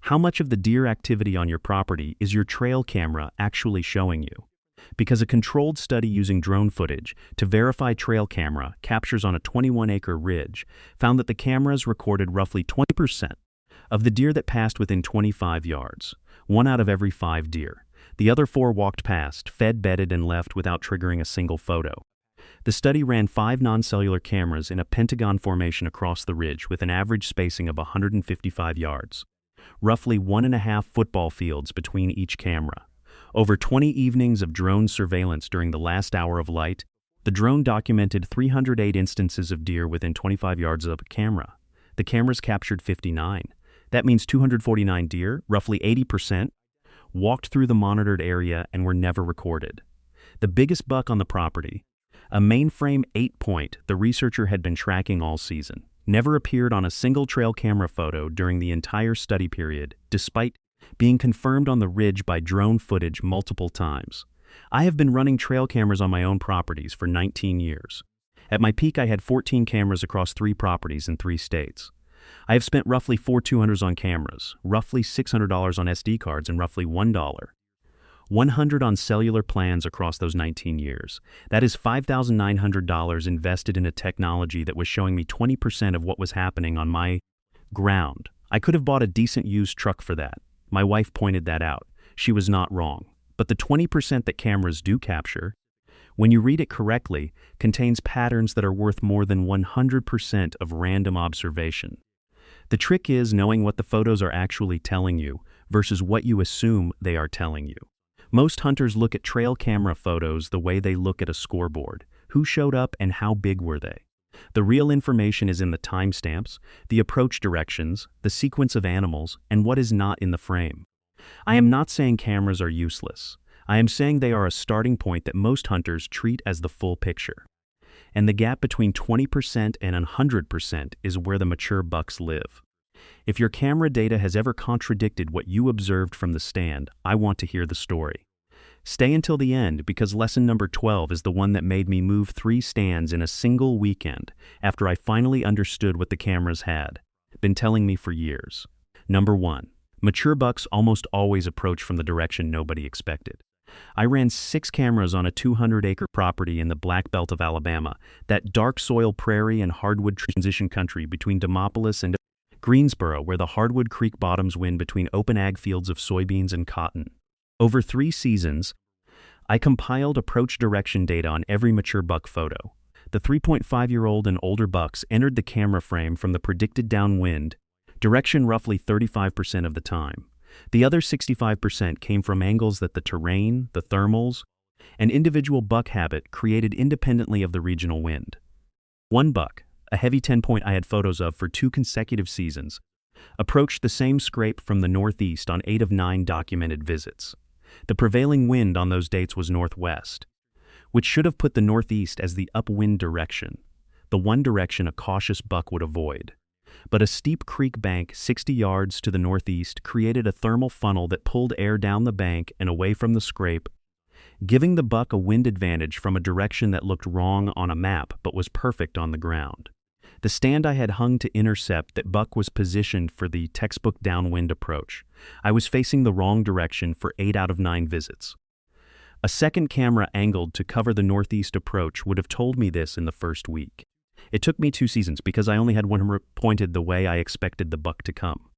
How much of the deer activity on your property is your trail camera actually showing you? Because a controlled study using drone footage to verify trail camera captures on a 21-acre ridge found that the cameras recorded roughly 20% of the deer that passed within 25 yards, 1 out of every 5 deer. The other 4 walked past, fed, bedded, and left without triggering a single photo. The study ran 5 non-cellular cameras in a pentagon formation across the ridge with an average spacing of 155 yards, roughly 1.5 football fields between each camera. Over 20 evenings of drone surveillance during the last hour of light, the drone documented 308 instances of deer within 25 yards of a camera. The cameras captured 59. That means 249 deer, roughly 80%, walked through the monitored area and were never recorded. The biggest buck on the property, a mainframe 8-point the researcher had been tracking all season, never appeared on a single trail camera photo during the entire study period, despite being confirmed on the ridge by drone footage multiple times. I have been running trail cameras on my own properties for 19 years. At my peak, I had 14 cameras across 3 properties in 3 states. I have spent roughly $4,200 on cameras, roughly $600 on SD cards, and roughly $100 on cellular plans across those 19 years. That is $5,900 invested in a technology that was showing me 20% of what was happening on my ground. I could have bought a decent used truck for that. My wife pointed that out. She was not wrong. But the 20% that cameras do capture, when you read it correctly, contains patterns that are worth more than 100% of random observation. The trick is knowing what the photos are actually telling you versus what you assume they are telling you. Most hunters look at trail camera photos the way they look at a scoreboard. Who showed up and how big were they? The real information is in the timestamps, the approach directions, the sequence of animals, and what is not in the frame. I am not saying cameras are useless. I am saying they are a starting point that most hunters treat as the full picture. And the gap between 20% and 100% is where the mature bucks live. If your camera data has ever contradicted what you observed from the stand, I want to hear the story. Stay until the end, because lesson number 12 is the one that made me move 3 stands in a single weekend after I finally understood what the cameras had been telling me for years. Number 1. Mature bucks almost always approach from the direction nobody expected. I ran 6 cameras on a 200-acre property in the Black Belt of Alabama, that dark soil prairie and hardwood transition country between Demopolis and Greensboro, where the hardwood creek bottoms wind between open ag fields of soybeans and cotton. Over 3 seasons, I compiled approach direction data on every mature buck photo. The 3.5-year-old and older bucks entered the camera frame from the predicted downwind direction roughly 35% of the time. The other 65% came from angles that the terrain, the thermals, and individual buck habit created independently of the regional wind. One buck, a heavy 10-point I had photos of for 2 consecutive seasons, approached the same scrape from the northeast on 8 of 9 documented visits. The prevailing wind on those dates was northwest, which should have put the northeast as the upwind direction, the one direction a cautious buck would avoid. But a steep creek bank 60 yards to the northeast created a thermal funnel that pulled air down the bank and away from the scrape, giving the buck a wind advantage from a direction that looked wrong on a map but was perfect on the ground. The stand I had hung to intercept that buck was positioned for the textbook downwind approach. I was facing the wrong direction for 8 out of 9 visits. A second camera angled to cover the northeast approach would have told me this in the first week. It took me 2 seasons because I only had one pointed the way I expected the buck to come.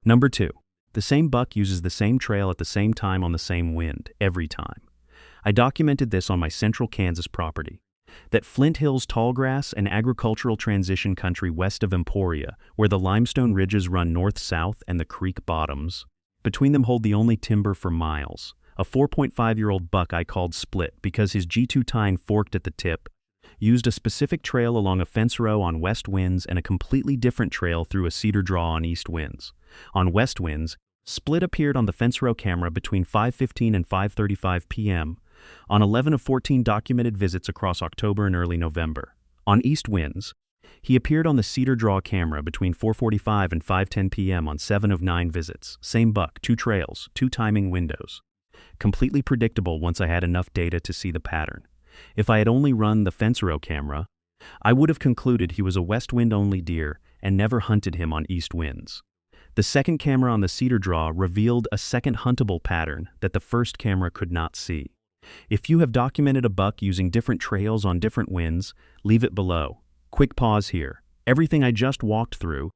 Number 2. The same buck uses the same trail at the same time on the same wind, every time. I documented this on my central Kansas property. That Flint Hills tallgrass and agricultural transition country west of Emporia, where the limestone ridges run north-south and the creek bottoms between them hold the only timber for miles. A 4.5-year-old buck I called Split because his G2 tine forked at the tip, used a specific trail along a fence row on west winds and a completely different trail through a cedar draw on east winds. On west winds, Split appeared on the fence row camera between 5:15 and 5:35 p.m. on 11 of 14 documented visits across October and early November. On east winds, he appeared on the cedar draw camera between 4:45 and 5:10 p.m. on 7 of 9 visits. Same buck, 2 trails, 2 timing windows. Completely predictable once I had enough data to see the pattern. If I had only run the fence row camera, I would have concluded he was a west wind only deer and never hunted him on east winds. The second camera on the cedar draw revealed a second huntable pattern that the first camera could not see. If you have documented a buck using different trails on different winds, leave it below. Quick pause here. Everything I just walked through,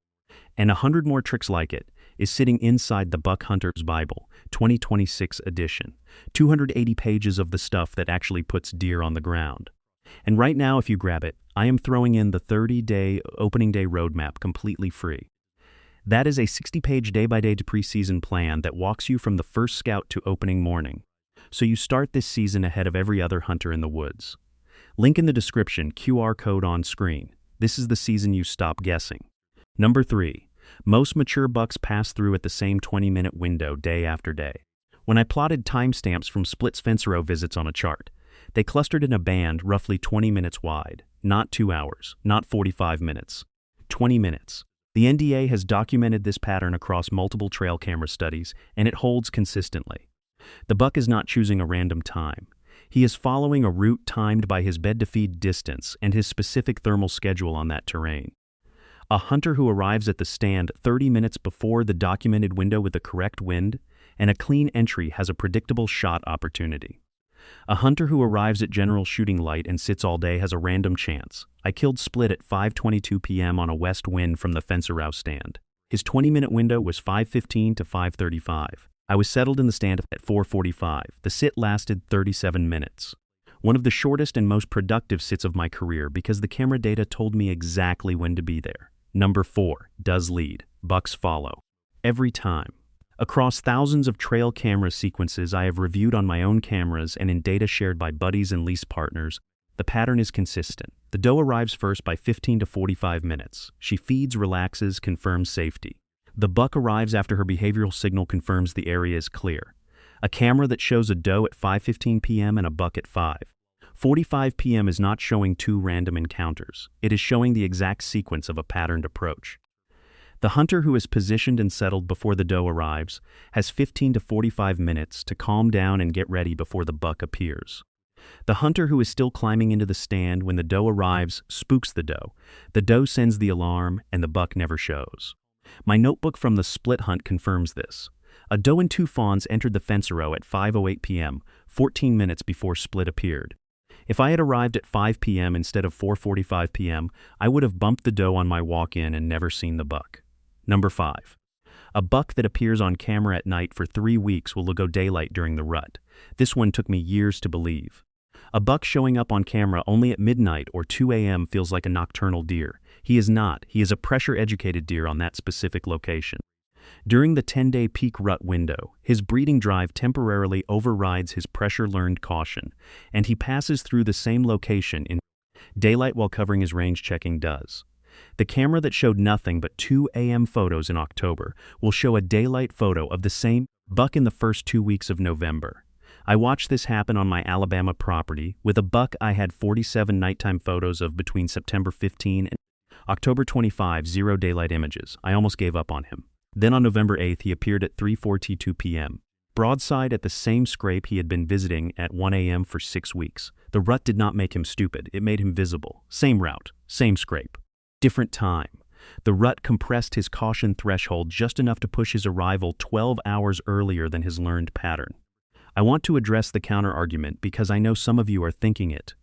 and 100 more tricks like it, is sitting inside the Buck Hunter's Bible, 2026 edition. 280 pages of the stuff that actually puts deer on the ground. And right now, if you grab it, I am throwing in the 30-day opening day roadmap completely free. That is a 60-page day-by-day to preseason plan that walks you from the first scout to opening morning. So you start this season ahead of every other hunter in the woods. Link in the description, QR code on screen. This is the season you stop guessing. Number 3. Most mature bucks pass through at the same 20-minute window day after day. When I plotted timestamps from Split's fence row visits on a chart, they clustered in a band roughly 20 minutes wide. Not 2 hours, not 45 minutes. 20 minutes. The NDA has documented this pattern across multiple trail camera studies, and it holds consistently. The buck is not choosing a random time. He is following a route timed by his bed-to-feed distance and his specific thermal schedule on that terrain. A hunter who arrives at the stand 30 minutes before the documented window with the correct wind and a clean entry has a predictable shot opportunity. A hunter who arrives at general shooting light and sits all day has a random chance. I killed Split at 5:22 p.m. on a west wind from the Fencerau stand. His 20-minute window was 5:15 to 5:35. I was settled in the stand at 4:45. The sit lasted 37 minutes. One of the shortest and most productive sits of my career because the camera data told me exactly when to be there. Number 4. Does lead. Bucks follow. Every time. Across thousands of trail camera sequences I have reviewed on my own cameras and in data shared by buddies and lease partners, the pattern is consistent. The doe arrives first by 15 to 45 minutes. She feeds, relaxes, confirms safety. The buck arrives after her behavioral signal confirms the area is clear. A camera that shows a doe at 5:15 p.m. and a buck at 5:45 p.m. is not showing two random encounters. It is showing the exact sequence of a patterned approach. The hunter who is positioned and settled before the doe arrives has 15 to 45 minutes to calm down and get ready before the buck appears. The hunter who is still climbing into the stand when the doe arrives spooks the doe. The doe sends the alarm and the buck never shows. My notebook from the Split hunt confirms this. A doe and 2 fawns entered the Fencerau at 5:08 p.m., 14 minutes before Split appeared. If I had arrived at 5 p.m. instead of 4:45 p.m., I would have bumped the doe on my walk-in and never seen the buck. Number 5. A buck that appears on camera at night for 3 weeks will go daylight during the rut. This one took me years to believe. A buck showing up on camera only at midnight or 2 a.m. feels like a nocturnal deer. He is not. He is a pressure-educated deer on that specific location. During the 10-day peak rut window, his breeding drive temporarily overrides his pressure-learned caution, and he passes through the same location in daylight while covering his range checking does. The camera that showed nothing but 2 a.m. photos in October will show a daylight photo of the same buck in the first 2 weeks of November. I watched this happen on my Alabama property. With a buck I had 47 nighttime photos of between September 15 and October 25, 0 daylight images. I almost gave up on him. Then on November 8th he appeared at 3:42 p.m. Broadside at the same scrape he had been visiting at 1 a.m. for 6 weeks. The rut did not make him stupid, it made him visible. Same route, same scrape. Different time. The rut compressed his caution threshold just enough to push his arrival 12 hours earlier than his learned pattern. I want to address the counter-argument because I know some of you are thinking it.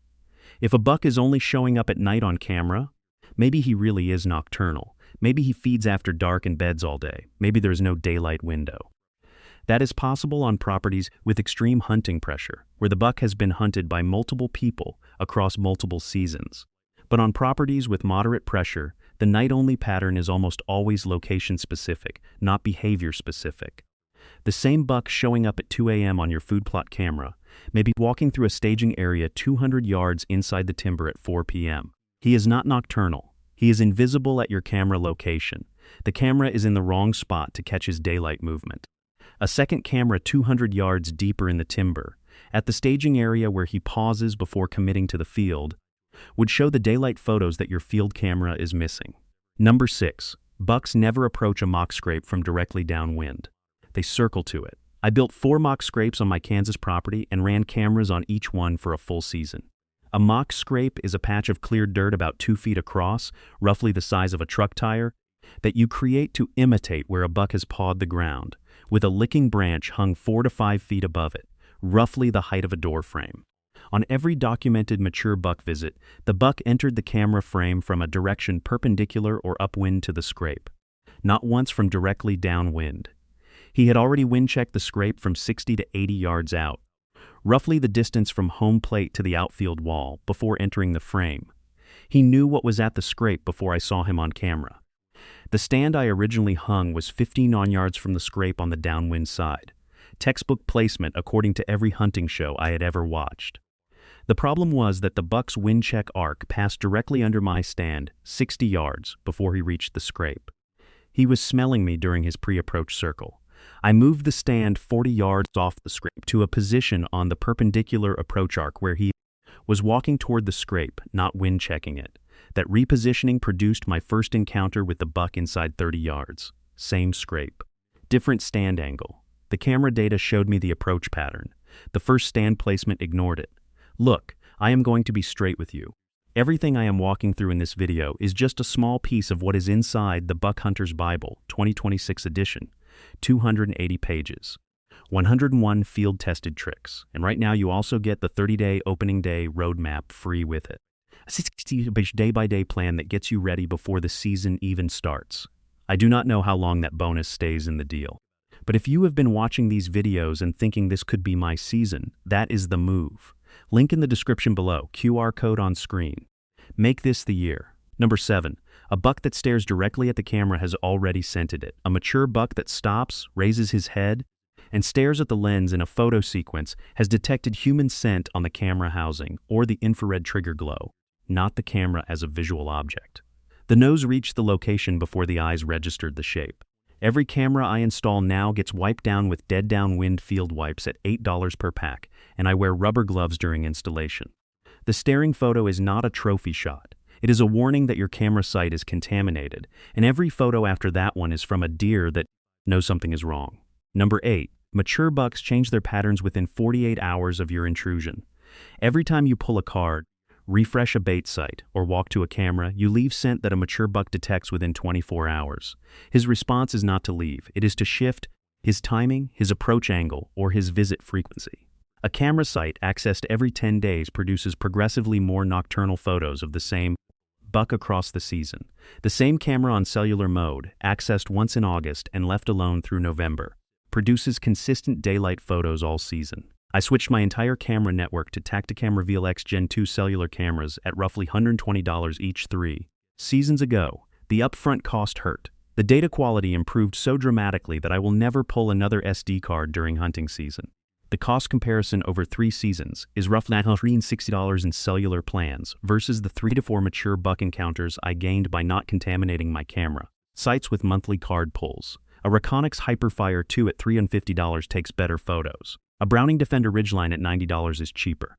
If a buck is only showing up at night on camera, maybe he really is nocturnal. Maybe he feeds after dark and beds all day. Maybe there's no daylight window. That is possible on properties with extreme hunting pressure, where the buck has been hunted by multiple people across multiple seasons. But on properties with moderate pressure, the night-only pattern is almost always location-specific, not behavior-specific. The same buck showing up at 2 a.m. on your food plot camera may be walking through a staging area 200 yards inside the timber at 4 p.m. He is not nocturnal. He is invisible at your camera location. The camera is in the wrong spot to catch his daylight movement. A second camera 200 yards deeper in the timber, at the staging area where he pauses before committing to the field, would show the daylight photos that your field camera is missing. Number 6. Bucks never approach a mock scrape from directly downwind. They circle to it. I built 4 mock scrapes on my Kansas property and ran cameras on each one for a full season. A mock scrape is a patch of cleared dirt about 2 feet across, roughly the size of a truck tire, that you create to imitate where a buck has pawed the ground, with a licking branch hung 4 to 5 feet above it, roughly the height of a door frame. On every documented mature buck visit, the buck entered the camera frame from a direction perpendicular or upwind to the scrape, not once from directly downwind. He had already wind-checked the scrape from 60 to 80 yards out, roughly the distance from home plate to the outfield wall, before entering the frame. He knew what was at the scrape before I saw him on camera. The stand I originally hung was 15 yards from the scrape on the downwind side. Textbook placement according to every hunting show I had ever watched. The problem was that the buck's wind check arc passed directly under my stand, 60 yards, before he reached the scrape. He was smelling me during his pre-approach circle. I moved the stand 40 yards off the scrape to a position on the perpendicular approach arc where he was walking toward the scrape, not wind checking it. That repositioning produced my first encounter with the buck inside 30 yards. Same scrape. Different stand angle. The camera data showed me the approach pattern. The first stand placement ignored it. Look, I am going to be straight with you. Everything I am walking through in this video is just a small piece of what is inside the Buck Hunter's Bible, 2026 edition. 280 pages. 101 field-tested tricks. And right now you also get the 30-day opening day roadmap free with it. A 60-page day-by-day plan that gets you ready before the season even starts. I do not know how long that bonus stays in the deal. But if you have been watching these videos and thinking this could be my season, that is the move. Link in the description below, QR code on screen. Make this the year. Number 7. A buck that stares directly at the camera has already scented it. A mature buck that stops, raises his head, and stares at the lens in a photo sequence has detected human scent on the camera housing or the infrared trigger glow, not the camera as a visual object. The nose reached the location before the eyes registered the shape. Every camera I install now gets wiped down with dead downwind field wipes at $8 per pack, and I wear rubber gloves during installation. The staring photo is not a trophy shot. It is a warning that your camera site is contaminated, and every photo after that one is from a deer that knows something is wrong. Number 8. Mature bucks change their patterns within 48 hours of your intrusion. Every time you pull a card, refresh a bait site, or walk to a camera, you leave scent that a mature buck detects within 24 hours. His response is not to leave. It is to shift his timing, his approach angle, or his visit frequency. A camera site accessed every 10 days produces progressively more nocturnal photos of the same buck across the season. The same camera on cellular mode, accessed once in August and left alone through November, produces consistent daylight photos all season. I switched my entire camera network to Tactacam Reveal X Gen 2 cellular cameras at roughly $120 each 3 seasons ago. The upfront cost hurt. The data quality improved so dramatically that I will never pull another SD card during hunting season. The cost comparison over 3 seasons is roughly $160 in cellular plans versus the 3 to 4 mature buck encounters I gained by not contaminating my camera. Sites with monthly card pulls. A Reconyx Hyperfire 2 at $350 takes better photos. A Browning Defender Ridgeline at $90 is cheaper.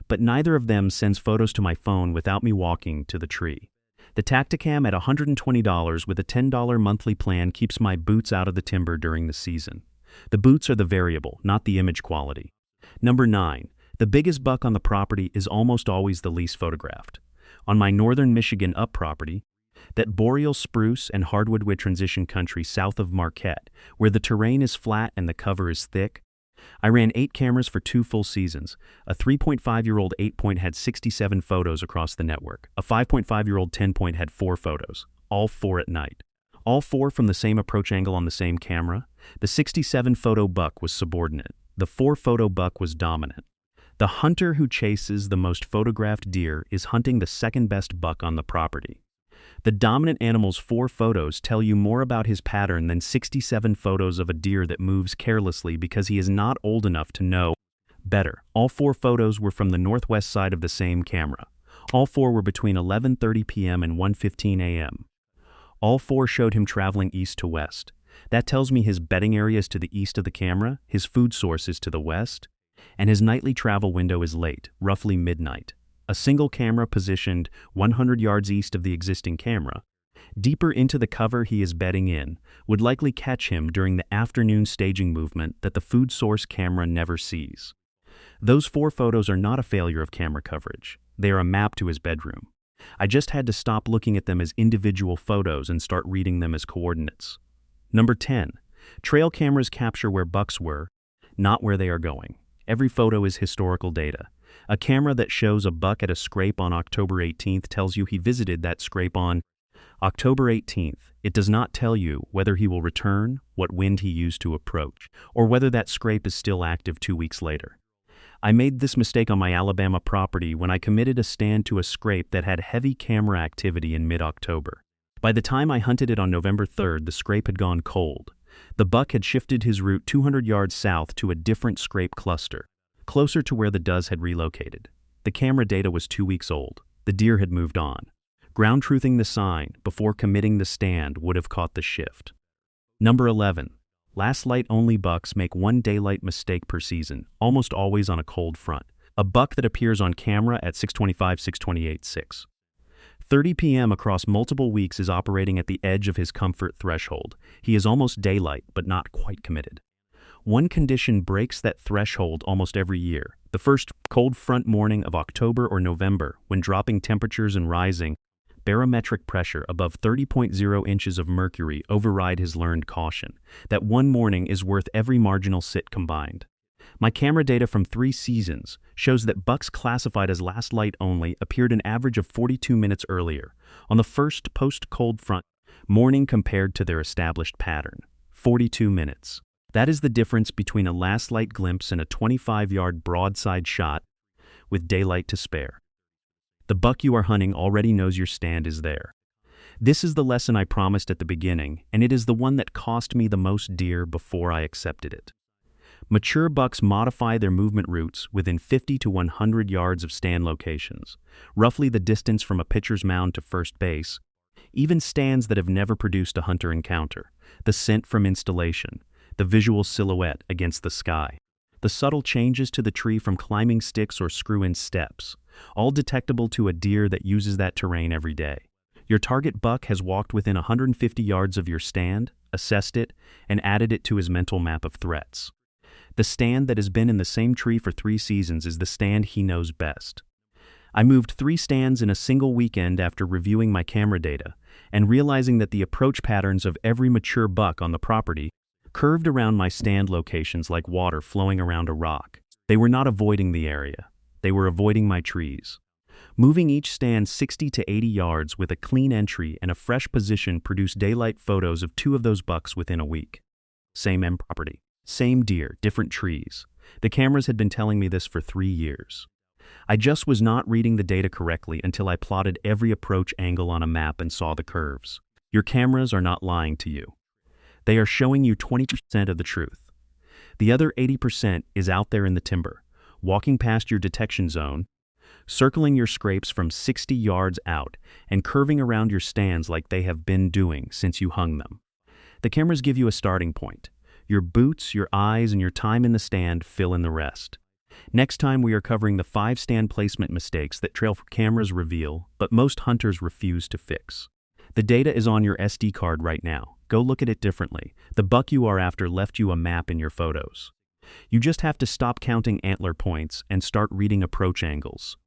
But neither of them sends photos to my phone without me walking to the tree. The Tactacam at $120 with a $10 monthly plan keeps my boots out of the timber during the season. The boots are the variable, not the image quality. Number 9. The biggest buck on the property is almost always the least photographed. On my northern Michigan up property, that boreal spruce and hardwood transition country south of Marquette, where the terrain is flat and the cover is thick, I ran 8 cameras for 2 full seasons. A 3.5-year-old 8-point had 67 photos across the network. A 5.5-year-old 10-point had 4 photos, all 4 at night. All 4 from the same approach angle on the same camera. The 67-photo buck was subordinate. The 4-photo buck was dominant. The hunter who chases the most photographed deer is hunting the second-best buck on the property. The dominant animal's 4 photos tell you more about his pattern than 67 photos of a deer that moves carelessly because he is not old enough to know better. All 4 photos were from the northwest side of the same camera. All 4 were between 11:30 p.m. and 1:15 a.m. All 4 showed him traveling east to west. That tells me his bedding area is to the east of the camera, his food source is to the west, and his nightly travel window is late, roughly midnight. A single camera positioned 100 yards east of the existing camera, deeper into the cover he is bedding in, would likely catch him during the afternoon staging movement that the food source camera never sees. Those 4 photos are not a failure of camera coverage. They are a map to his bedroom. I just had to stop looking at them as individual photos and start reading them as coordinates. Number 10. Trail cameras capture where bucks were, not where they are going. Every photo is historical data. A camera that shows a buck at a scrape on October 18th tells you he visited that scrape on October 18th. It does not tell you whether he will return, what wind he used to approach, or whether that scrape is still active 2 weeks later. I made this mistake on my Alabama property when I committed a stand to a scrape that had heavy camera activity in mid-October. By the time I hunted it on November 3rd, the scrape had gone cold. The buck had shifted his route 200 yards south to a different scrape cluster, closer to where the does had relocated. The camera data was 2 weeks old. The deer had moved on. Ground truthing the sign before committing the stand would have caught the shift. Number 11. Last light only bucks make one daylight mistake per season, almost always on a cold front. A buck that appears on camera at 6:25, 6:28, 6. 30 p.m. across multiple weeks is operating at the edge of his comfort threshold. He is almost daylight, but not quite committed. One condition breaks that threshold almost every year. The first cold front morning of October or November, when dropping temperatures and rising barometric pressure above 30.0 inches of mercury override his learned caution. That one morning is worth every marginal sit combined. My camera data from 3 seasons shows that bucks classified as last light only appeared an average of 42 minutes earlier, on the first post-cold front morning compared to their established pattern. 42 minutes. That is the difference between a last light glimpse and a 25-yard broadside shot with daylight to spare. The buck you are hunting already knows your stand is there. This is the lesson I promised at the beginning, and it is the one that cost me the most deer before I accepted it. Mature bucks modify their movement routes within 50 to 100 yards of stand locations, roughly the distance from a pitcher's mound to first base. Even stands that have never produced a hunter encounter, the scent from installation, the visual silhouette against the sky, the subtle changes to the tree from climbing sticks or screw-in steps, all detectable to a deer that uses that terrain every day. Your target buck has walked within 150 yards of your stand, assessed it, and added it to his mental map of threats. The stand that has been in the same tree for 3 seasons is the stand he knows best. I moved 3 stands in a single weekend after reviewing my camera data and realizing that the approach patterns of every mature buck on the property curved around my stand locations like water flowing around a rock. They were not avoiding the area. They were avoiding my trees. Moving each stand 60 to 80 yards with a clean entry and a fresh position produced daylight photos of 2 of those bucks within a week. Same property. Same deer, different trees. The cameras had been telling me this for 3 years. I just was not reading the data correctly until I plotted every approach angle on a map and saw the curves. Your cameras are not lying to you. They are showing you 20% of the truth. The other 80% is out there in the timber, walking past your detection zone, circling your scrapes from 60 yards out, and curving around your stands like they have been doing since you hung them. The cameras give you a starting point. Your boots, your eyes, and your time in the stand fill in the rest. Next time we are covering the 5 stand placement mistakes that trail cameras reveal, but most hunters refuse to fix. The data is on your SD card right now. Go look at it differently. The buck you are after left you a map in your photos. You just have to stop counting antler points and start reading approach angles.